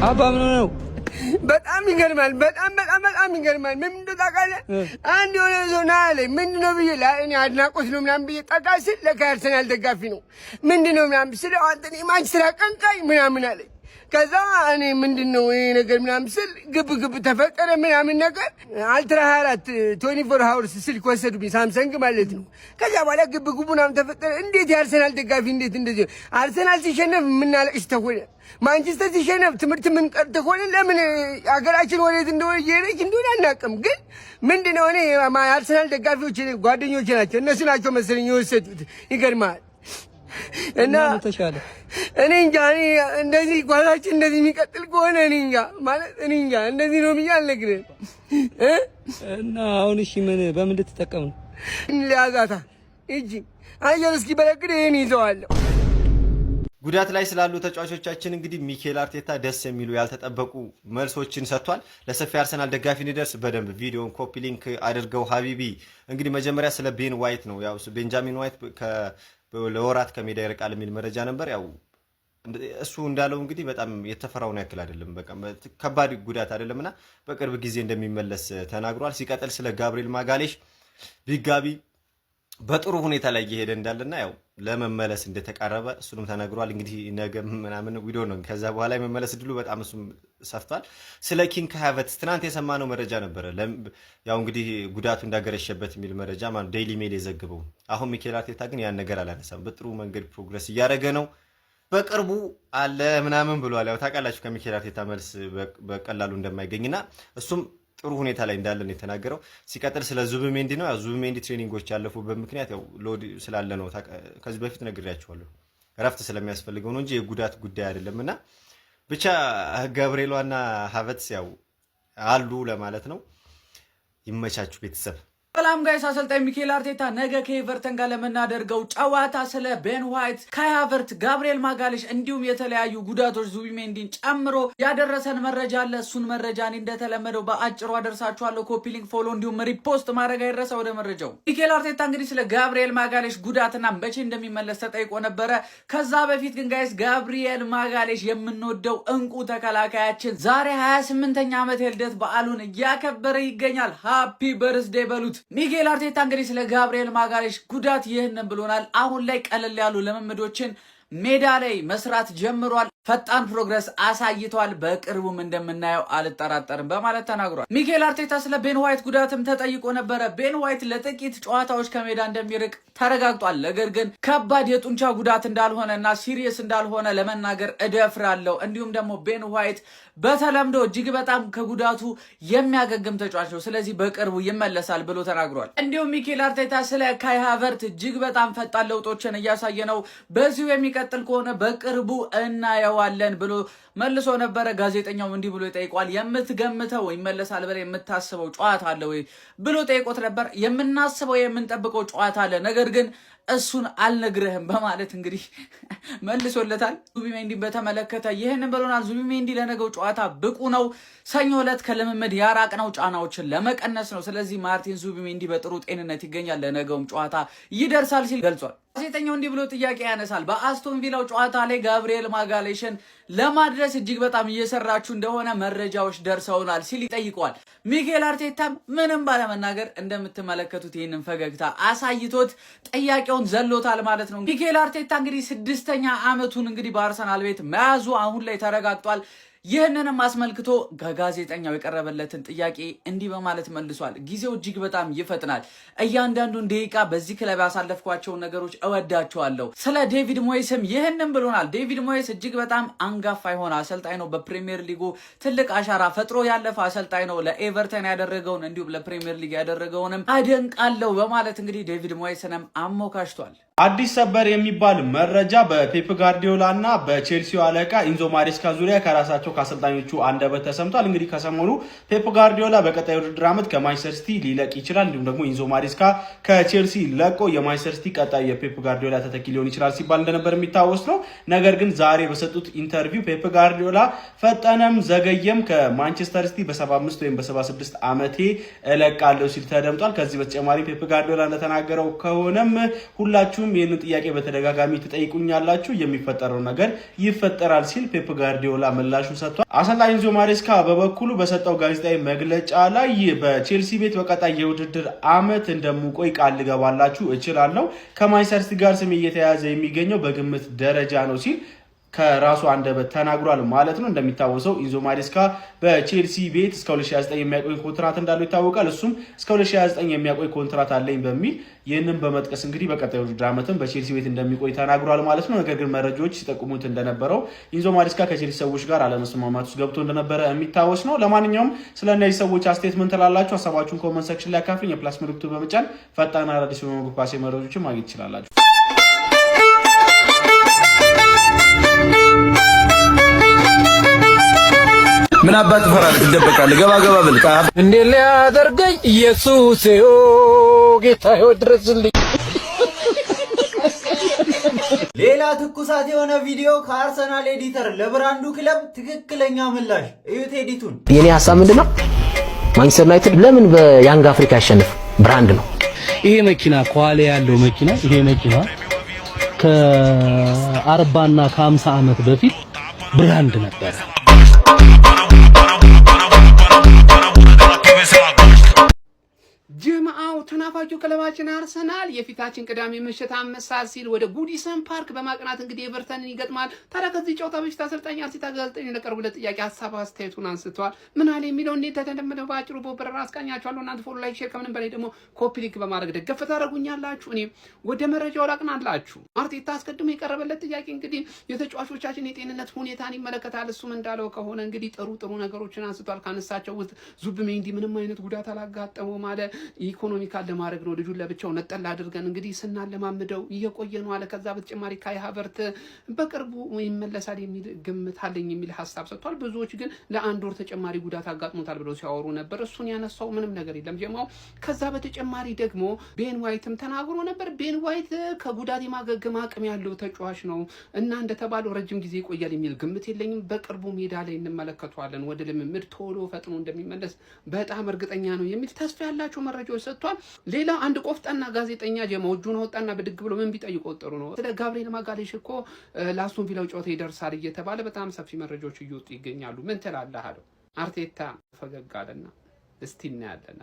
አባ ምን ነው? በጣም ይገርማል። በጣም ይገርማል። ምን እንደታውቃለህ? አንድ የሆነ ሰው ና አለኝ። ምንድነው ብዬ እኔ አድናቆት ነው ምናምን ብዬ ጠጋ ስል ለካ አርሰናል ደጋፊ ነው። ምንድነው ምናምን ስለው አንተ የማንቸስተር አቀንቃኝ ምናምን አለኝ። ከዛ እኔ ምንድነው ይሄ ነገር ምናምን ስል ግብ ተፈጠረ ምናምን ነገር። አልትራ 24 24 ሃውርስ ስልክ ወሰዱብኝ፣ ሳምሰንግ ማለት ነው። ከዛ በኋላ ግብ ምናምን ተፈጠረ። እንዴት የአርሰናል ደጋፊ እንዴት እንደዚህ አርሰናል ሲሸነፍ የምናለቅስ ተሆነ ማንቸስተር ሲሸነፍ ትምህርት ምን ቀርተ ሆነ ለምን አገራችን ወዴት እንደሆነ እየሄደች እንደሆነ አናውቅም። ግን ምንድነው እኔ አርሰናል ደጋፊዎች ጓደኞቼ ናቸው፣ እነሱ ናቸው መሰለኝ የወሰዱት። ይገርማል። እና ተሻለ እኔ እንጃ እንደዚህ ጓዛችን እንደዚህ የሚቀጥል ከሆነ እኔ እንጃ እንደዚህ ነው ብዬ አልነግርህም። እና አሁን እሺ ምን በምን ልትጠቀም ነው? ሊያዛታ እጂ አየር እስኪ በለግድ ይሄን ይዘዋለሁ። ጉዳት ላይ ስላሉ ተጫዋቾቻችን እንግዲህ ሚኬል አርቴታ ደስ የሚሉ ያልተጠበቁ መልሶችን ሰጥቷል። ለሰፊ አርሰናል ደጋፊ እንዲደርስ በደንብ ቪዲዮን ኮፒ ሊንክ አድርገው ሀቢቢ። እንግዲህ መጀመሪያ ስለ ቤን ዋይት ነው ያው ቤንጃሚን ዋይት ለወራት ከሜዳ ይርቃል የሚል መረጃ ነበር። ያው እሱ እንዳለው እንግዲህ በጣም የተፈራውን ያክል አይደለም፣ በቃ ከባድ ጉዳት አይደለምና በቅርብ ጊዜ እንደሚመለስ ተናግሯል። ሲቀጥል ስለ ጋብሪኤል ማጋሌሽ ቢጋቢ በጥሩ ሁኔታ ላይ እየሄደ እንዳለና ያው ለመመለስ እንደተቃረበ እሱንም ተናግሯል። እንግዲህ ነገ ምናምን ቪዲዮ ነው ከዛ በኋላ የመመለስ ድሉ በጣም እሱም ሰፍቷል። ስለ ኪንግ ሃቨርትዝ ትናንት የሰማነው መረጃ ነበረ። ያው እንግዲህ ጉዳቱ እንዳገረሸበት የሚል መረጃ ማለት ዴይሊ ሜል የዘግበው። አሁን ሚኬል አርቴታ ግን ያን ነገር አላነሳም። በጥሩ መንገድ ፕሮግረስ እያደረገ ነው፣ በቅርቡ አለ ምናምን ብሏል። ያው ታውቃላችሁ ከሚኬል አርቴታ መልስ በቀላሉ እንደማይገኝና እሱም ጥሩ ሁኔታ ላይ እንዳለን የተናገረው። ሲቀጥል ስለ ዙቢሜንዲ ነው። ያው ዙቢሜንዲ ትሬኒንጎች ያለፉበት ምክንያት ያው ሎድ ስላለ ነው። ከዚህ በፊት ነግሬያችኋለሁ። እረፍት ስለሚያስፈልገው ነው እንጂ የጉዳት ጉዳይ አይደለምና ብቻ ጋብሪኤልና ሃቨርትዝ ያው አሉ ለማለት ነው። ይመቻችሁ ቤተሰብ። ሰላም ጋይስ፣ አሰልጣኝ ሚኬል አርቴታ ነገ ከኤቨርተን ጋር ለምናደርገው ጨዋታ ስለ ቤን ዋይት፣ ካይ ሃቨርትዝ፣ ጋብሪኤል ማጋሌሽ እንዲሁም የተለያዩ ጉዳቶች ዙቢሜንዲን ጨምሮ ያደረሰን መረጃ አለ። እሱን መረጃ እኔ እንደተለመደው በአጭሩ አደርሳችኋለሁ። ኮፒ ሊንክ፣ ፎሎ እንዲሁም ሪፖስት ማድረግ አይረሳ። ወደ መረጃው ሚኬል አርቴታ እንግዲህ ስለ ጋብሪኤል ማጋሌሽ ጉዳትና መቼ እንደሚመለስ ተጠይቆ ነበረ። ከዛ በፊት ግን ጋይስ ጋብሪኤል ማጋሌሽ የምንወደው እንቁ ተከላካያችን ዛሬ 28ኛ ዓመት የልደት በዓሉን እያከበረ ይገኛል። ሃፒ በርዝዴ በሉት። ሚኬል አርቴታ እንግዲህ ስለ ጋብሪኤል ማጋሌሽ ጉዳት ይህንን ብሎናል። አሁን ላይ ቀለል ያሉ ልምምዶችን ሜዳ ላይ መስራት ጀምሯል። ፈጣን ፕሮግረስ አሳይቷል። በቅርቡም እንደምናየው አልጠራጠርም በማለት ተናግሯል። ሚኬል አርቴታ ስለ ቤን ዋይት ጉዳትም ተጠይቆ ነበረ። ቤን ዋይት ለጥቂት ጨዋታዎች ከሜዳ እንደሚርቅ ተረጋግጧል። ነገር ግን ከባድ የጡንቻ ጉዳት እንዳልሆነና ሲሪየስ እንዳልሆነ ለመናገር እደፍራለሁ። እንዲሁም ደግሞ ቤን ዋይት በተለምዶ እጅግ በጣም ከጉዳቱ የሚያገግም ተጫዋች ነው፣ ስለዚህ በቅርቡ ይመለሳል ብሎ ተናግሯል። እንዲሁም ሚኬል አርቴታ ስለ ካይ ሃቨርትዝ እጅግ በጣም ፈጣን ለውጦችን እያሳየ ነው፣ በዚሁ የሚቀጥል ከሆነ በቅርቡ እናየዋለን ብሎ መልሶ ነበረ። ጋዜጠኛው እንዲህ ብሎ ይጠይቋል። የምትገምተው ይመለሳል ብለህ የምታስበው ጨዋታ አለ ወይ ብሎ ጠይቆት ነበር። የምናስበው የምንጠብቀው ጨዋታ አለ፣ ነገር ግን እሱን አልነግርህም በማለት እንግዲህ መልሶለታል። ዙቢሜንዲን በተመለከተ ይህንን ብሎናል። ዙቢሜንዲ ለነገው ጨዋታ ብቁ ነው። ሰኞ ዕለት ከልምምድ ያራቅነው ጫናዎችን ለመቀነስ ነው። ስለዚህ ማርቲን ዙቢሜንዲ በጥሩ ጤንነት ይገኛል፣ ለነገውም ጨዋታ ይደርሳል ሲል ገልጿል። ጋዜጠኛው እንዲህ ብሎ ጥያቄ ያነሳል። በአስቶን ቪላው ጨዋታ ላይ ጋብሪኤል ማጋሌሽን ለማድረስ እጅግ በጣም እየሰራችሁ እንደሆነ መረጃዎች ደርሰውናል ሲል ይጠይቀዋል። ሚኬል አርቴታም ምንም ባለመናገር እንደምትመለከቱት ይህንን ፈገግታ አሳይቶት ጥያቄውን ዘሎታል ማለት ነው። ሚኬል አርቴታ እንግዲህ 6ኛ ዓመቱን እንግዲህ በአርሰናል ቤት መያዙ አሁን ላይ ተረጋግጧል። ይህንንም አስመልክቶ ከጋዜጠኛው የቀረበለትን ጥያቄ እንዲህ በማለት መልሷል። ጊዜው እጅግ በጣም ይፈጥናል። እያንዳንዱን ደቂቃ በዚህ ክለብ ያሳለፍኳቸውን ነገሮች እወዳቸዋለሁ። ስለ ዴቪድ ሞይስም ይህንን ብሎናል። ዴቪድ ሞይስ እጅግ በጣም አንጋፋ የሆነ አሰልጣኝ ነው። በፕሪሚየር ሊጉ ትልቅ አሻራ ፈጥሮ ያለፈ አሰልጣኝ ነው። ለኤቨርተን ያደረገውን እንዲሁም ለፕሪሚየር ሊግ ያደረገውንም አደንቃለሁ በማለት እንግዲህ ዴቪድ ሞይስንም አሞካሽቷል። አዲስ ሰበር የሚባል መረጃ በፔፕ ጋርዲዮላ እና በቼልሲው አለቃ ኢንዞ ማሬስካ ዙሪያ ከራሳቸው ከአሰልጣኞቹ አንደበት ተሰምቷል። እንግዲህ ከሰሞኑ ፔፕ ጋርዲዮላ በቀጣይ ውድድር ዓመት ከማንቸስተር ሲቲ ሊለቅ ይችላል፣ እንዲሁም ደግሞ ኢንዞ ማሬስካ ከቼልሲ ለቆ የማንቸስተር ሲቲ ቀጣይ የፔፕ ጋርዲዮላ ተተኪ ሊሆን ይችላል ሲባል እንደነበር የሚታወስ ነው። ነገር ግን ዛሬ በሰጡት ኢንተርቪው ፔፕ ጋርዲዮላ ፈጠነም ዘገየም ከማንቸስተር ሲቲ በ75 ወይም በ76 ዓመቴ እለቃለሁ ሲል ተደምጧል። ከዚህ በተጨማሪ ፔፕ ጋርዲዮላ እንደተናገረው ከሆነም ሁላችሁ ሁላችሁም ይህንን ጥያቄ በተደጋጋሚ ትጠይቁኛላችሁ የሚፈጠረው ነገር ይፈጠራል ሲል ፔፕ ጋርዲዮላ ምላሹን ሰጥቷል። አሰልጣኝ ኢንዞ ማሬስካ በበኩሉ በሰጠው ጋዜጣዊ መግለጫ ላይ በቼልሲ ቤት በቀጣይ የውድድር ዓመት እንደምቆይ ቃል ልገባላችሁ እችላለሁ። ከማንቸስተር ሲቲ ጋር ስሜ እየተያዘ የሚገኘው በግምት ደረጃ ነው ሲል ከራሱ አንደበት ተናግሯል ማለት ነው። እንደሚታወሰው ኢንዞ ማሬስካ በቼልሲ ቤት እስከ 2029 የሚያቆይ ኮንትራት እንዳለው ይታወቃል። እሱም እስከ 2029 የሚያቆይ ኮንትራት አለኝ በሚል ይህንን በመጥቀስ እንግዲህ በቀጣዩ ውድድር ዓመትም በቼልሲ ቤት እንደሚቆይ ተናግሯል ማለት ነው። ነገር ግን መረጃዎች ሲጠቁሙት እንደነበረው ኢንዞ ማሬስካ ከቼልሲ ሰዎች ጋር አለመስማማት ውስጥ ገብቶ እንደነበረ የሚታወስ ነው። ለማንኛውም ስለ እነዚህ ሰዎች አስተያየት ምን ትላላችሁ? ሀሳባችሁን ኮመንት ሴክሽን ላይ አካፍሉኝ። የፕላስ ምልክቱ በመጫን ፈጣን አዳዲስ የሆኑ ኳስ መረጃዎችን ማግኘት ትችላላችሁ። ምን አባት ፈራለህ? ትደበቃለህ? ገባ ገባ ብል እንዴ ሊያደርገኝ ኢየሱስ ጌታዬ ድረስልኝ። ሌላ ትኩሳት የሆነ ቪዲዮ ከአርሰናል ኤዲተር ለብራንዱ ክለብ ትክክለኛ ምላሽ እዩት። ኤዲቱን የኔ ሐሳብ ምንድነው? ማንቸስተር ዩናይትድ ለምን በያንግ አፍሪካ ያሸንፍ? ብራንድ ነው። ይሄ መኪና ኳሊ ያለው መኪና ይሄ መኪና ከ40 እና ከ50 ዓመት በፊት ብራንድ ነበር። ጀማዓው ተናፋቂው ክለባችን አርሰናል የፊታችን ቅዳሜ ምሽት 5 ሰዓት ሲል ወደ ጉዲሰን ፓርክ በማቅናት እንግዲህ ኤቨርተንን ይገጥማል። ታዲያ ከዚህ ጨዋታ በፊት አሰልጣኝ አርቴታ ጋዜጠኞች ለቀረቡለት ጥያቄ ሀሳብ አስተያየቱን አንስተዋል። ምን አለ የሚለው እንዴት ተተለመደው ባጭሩ በበረራ አስቃኛችኋለሁ። እናንተ ፎሎ፣ ላይክ፣ ሼር ከምንም በላይ ደግሞ ኮፒ ሊንክ በማድረግ ደገፍ ታደርጉኛላችሁ። እኔ ወደ መረጃው ላቅናላችሁ። አርቴታ አስቀድሞ የቀረበለት ጥያቄ እንግዲህ የተጫዋቾቻችን የጤንነት ሁኔታን ይመለከታል። እሱም እንዳለው ከሆነ እንግዲህ ጥሩ ነገሮችን አንስቷል። ካነሳቸው ውስጥ ዙቢሜንዲ ምንም አይነት ጉዳት አላጋጠመው ማለት ኢኮኖሚካል ለማድረግ ነው። ልጁን ለብቻው ነጠላ አድርገን እንግዲህ ስናለማምደው እየቆየ ነው አለ። ከዛ በተጨማሪ ካይ ሃቨርት በቅርቡ ይመለሳል የሚል ግምት አለኝ የሚል ሐሳብ ሰጥቷል። ብዙዎች ግን ለአንድ ወር ተጨማሪ ጉዳት አጋጥሞታል ብለው ሲያወሩ ነበር። እሱን ያነሳው ምንም ነገር የለም ጀማው። ከዛ በተጨማሪ ደግሞ ቤን ዋይትም ተናግሮ ነበር። ቤን ዋይት ከጉዳት የማገገም አቅም ያለው ተጫዋች ነው እና እንደተባለው ረጅም ጊዜ ይቆያል የሚል ግምት የለኝም። በቅርቡ ሜዳ ላይ እንመለከተዋለን። ወደ ልምምድ ቶሎ ፈጥኖ እንደሚመለስ በጣም እርግጠኛ ነው የሚል ተስፋ ያላቸው መረጃዎች ሰጥቷል። ሌላ አንድ ቆፍጣና ጋዜጠኛ ጀማው እጁን አወጣና ብድግ ብሎ ምን ቢጠይቀው ጥሩ ነው? ስለ ጋብሪኤል ማጋሌሽ እኮ ለአስቶን ቪላው ጨዋታ ይደርሳል እየተባለ በጣም ሰፊ መረጃዎች እየወጡ ይገኛሉ። ምን ትላለህ አለው። አርቴታ ፈገግ አለና እስቲ እናያለን።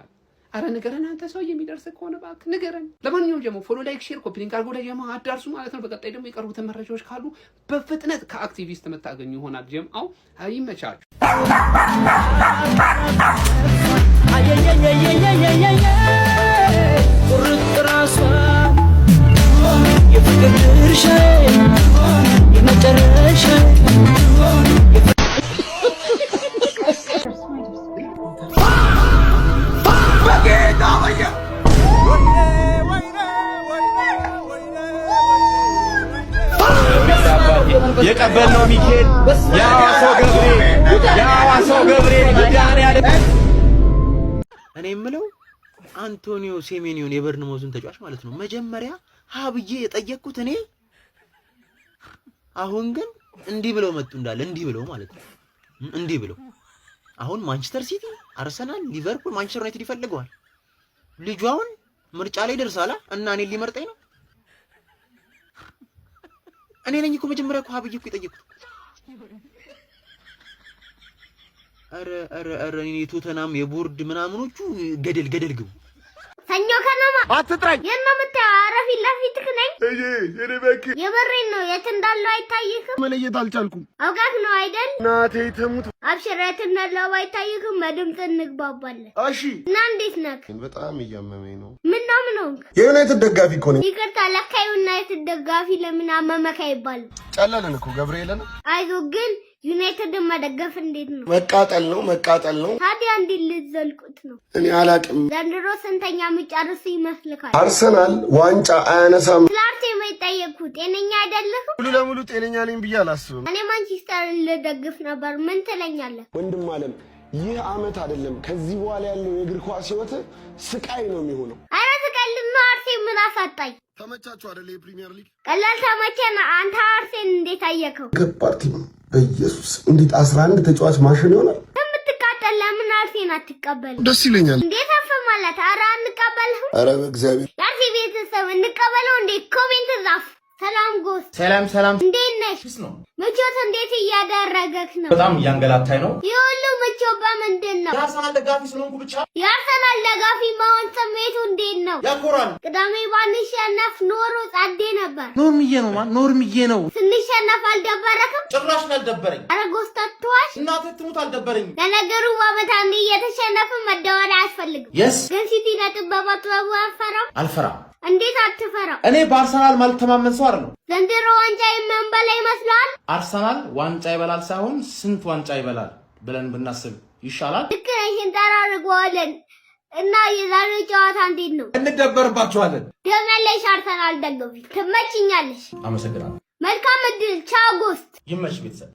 አረ ንገረን አንተ ሰው የሚደርስ ከሆነ እባክህ ንገረን። ለማንኛውም ጀማው ፎሎ፣ ላይክ፣ ሼር ኮፒ ሊንክ አድርጉ ለጀማው አዳርሱ ማለት ነው። በቀጣይ ደግሞ የቀሩትን መረጃዎች ካሉ በፍጥነት ከአክቲቪስት መታገኙ ይሆናል። ጀማው አይመቻችሁ። የቀበልነው ሚካኤል የሐዋሳው ገብርኤል መድኃኒዓለም። እኔ የምለው አንቶኒዮ ሴሜኒዮን የበርንሞዝን ተጫዋች ማለት ነው መጀመሪያ ሀብዬ የጠየቅኩት እኔ። አሁን ግን እንዲህ ብለው መጡ እንዳለ እንዲህ ብለው ማለት ነው እንዲህ ብለው አሁን ማንቸስተር ሲቲ፣ አርሰናል፣ ሊቨርፑል፣ ማንቸስተር ዩናይትድ ይፈልገዋል። ልጁ አሁን ምርጫ ላይ ደርሳላ እና እኔ ሊመርጠኝ ነው። እኔ ነኝ እኮ መጀመሪያ እኮ ሀብዬ እኮ የጠየቅኩት። አረ እኔ ቶተናም የቦርድ ምናምኖቹ ገደል ግቡ። ሰኞ ከነማ አትጥራኝ። የምታየው አረፊ ለፊትክ ነኝ። እኔ በክ የበሬን ነው። የት እንዳለው አይታይክም። መለየት አልቻልኩም። አውቃክ ነው አይደል? እናቴ ትሙት። አብሽር፣ የት እንዳለው አይታይክም። በድምፅ እንግባባለን። እሺ። እና እንዴት ነክ? በጣም እያመመኝ ነው። ምን ነው? የዩናይትድ ደጋፊ እኮ ነኝ። ይቅርታ፣ ለካ ዩናይትድ ደጋፊ ለምን አመመክ አይባልም። ጨለልን እኮ ገብርኤልን። አይዞህ ግን ዩናይትድን መደገፍ እንዴት ነው? መቃጠል ነው። ታዲያ እንዴት ልትዘልቁት ነው? እኔ አላቅም። ዘንድሮ ስንተኛ የሚጨርስ ይመስልካል? አርሰናል ዋንጫ አያነሳም። ስለ አርሴማ የጠየቅኩት ጤነኛ አይደለህም? ሙሉ ለሙሉ ጤነኛ ነኝ ብዬ አላስብም። እኔ ማንቸስተርን ልደግፍ ነበር። ምን ትለኛለህ? ወንድም አለም፣ ይህ አመት አይደለም ከዚህ በኋላ ያለው የእግር ኳስ ህይወት ስቃይ ነው የሚሆነው። አረ ትቀልድና አርሴን ምን አሳጣኝ? ተመቻችሁ አይደል? የፕሪሚየር ሊግ ቀላል ተመቸን። አንተ አርሴን እንዴት አየከው? ገባር ቲም በኢየሱስ እንዴት 11 ተጫዋች ማሽን ይሆናል? የምትቃጠል ለምን አርሴን አትቀበል? ደስ ይለኛል። እንዴት አፈማ ማለት አራ እንቀበለው። ኧረ በእግዚአብሔር ያርሲ ቤተሰብ እንቀበለው እንዴ? ኮሜንት ጻፍ። ሰላም ጎስ ሰላም እንዴት ነሽ? ምቾት እንዴት እያደረገክ ነው? በጣም እያንገላታኝ ነው። ይሁሉ ምቾት በምንድን ነው? የአርሰናል ደጋፊ ስለሆንኩ ብቻ። የአርሰናል ደጋፊ መሆን ስሜቱ እንዴት ነው? ያኮራል። ቅዳሜ ባንሸነፍ ኖሮ ጸዴ ነበር። ኖርምዬ ነው። ስንሸነፍ አልደበረክም? ጭራሽ ነው ያልደበረኝ። ኧረ ጎስ ተትዋሽ። እናቴ ትሙት አልደበረኝም። ለነገሩ በዓመት አንዴ እየተሸነፍን መደወል አያስፈልግም። የስ ግን ሲቲ ነጥብ በማጥበቡ አልፈራም። እንዴት አትፈራም? እኔ በአርሰናል ማልተማመን ሰው አይደለም። ዘንድሮ ዋንጫ የምንበላ ይመስላል። አርሰናል ዋንጫ ይበላል ሳይሆን ስንት ዋንጫ ይበላል ብለን ብናስብ ይሻላል። ልክ ነሽ፣ እንጠራርገዋለን። እና የዛሬው ጨዋታ እንዴት ነው? እንደበርባችኋለን። ደም ያለሽ አርሰናል ደጋፊ ትመችኛለሽ። አመሰግናለሁ። መልካም እድል። ቻው ጎስት። ይመች ቤተሰብ።